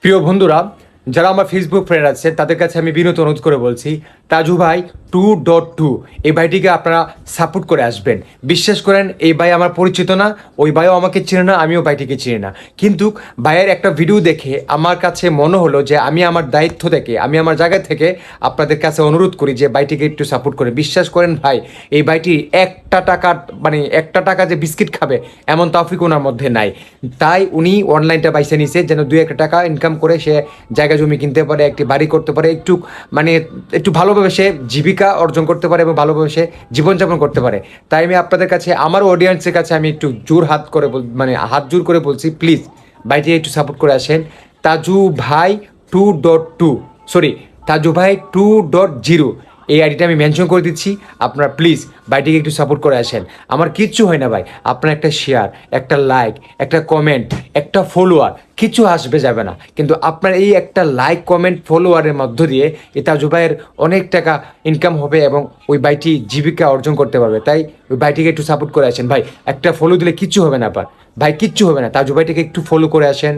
প্রিয় বন্ধুরা, যারা আমার ফেসবুক ফ্রেন্ড আছে তাদের কাছে আমি বিনীত অনুরোধ করে বলছি, তাজু ভাই 2.2 এই ভাইটিকে আপনারা সাপোর্ট করে আসবেন। বিশ্বাস করেন, এই ভাই আমার পরিচিত না, ওই ভাইও আমাকে চিনে না, আমিও ভাইটিকে চিনি না। কিন্তু ভাইয়ের একটা ভিডিও দেখে আমার কাছে মনে হলো যে আমি আমার দায়িত্ব থেকে, আমি আমার জায়গা থেকে আপনাদের কাছে অনুরোধ করি যে ভাইটিকে একটু সাপোর্ট করে। বিশ্বাস করেন ভাই, এই ভাইটি একটা টাকা যে বিস্কিট খাবে এমন তৌফিক ওনার মধ্যে নাই। তাই উনি অনলাইনটা বাইসে নিছে যেন 2-1 টাকা ইনকাম করে সে জায়গা জমি কিনতে পারে, একটি বাড়ি করতে পারে, একটু ভালোভাবে সে জীবিকা অর্জন করতে পারে এবং ভালোভাবে সে জীবনযাপন করতে পারে। তাই আমি আপনাদের কাছে, আমার অডিয়েন্সের কাছে আমি একটু হাত জোর করে বলছি, প্লিজ ভাইটি একটু সাপোর্ট করে আসেন। তাজু ভাই 2.2, সরি, তাজু ভাই 2.0 এই আইডিটা আমি মেনশন করে দিচ্ছি। আপনারা প্লিজ ভাইটিকে একটু সাপোর্ট করে আসেন। আমার কিচ্ছু হয় না ভাই, আপনার একটা শেয়ার, একটা লাইক, একটা কমেন্ট, একটা ফলোয়ার, কিছু আসবে যাবে না, কিন্তু আপনার এই একটা লাইক, কমেন্ট, ফলোয়ারের মধ্য দিয়ে এই তাজু ভাইয়ের অনেক টাকা ইনকাম হবে এবং ওই ভাইটি জীবিকা অর্জন করতে পারবে। তাই ওই ভাইটিকে একটু সাপোর্ট করে আসেন ভাই। একটা ফলো দিলে কিচ্ছু হবে না, ভাই কিচ্ছু হবে না, তাজু ভাইটিকে একটু ফলো করে আসেন।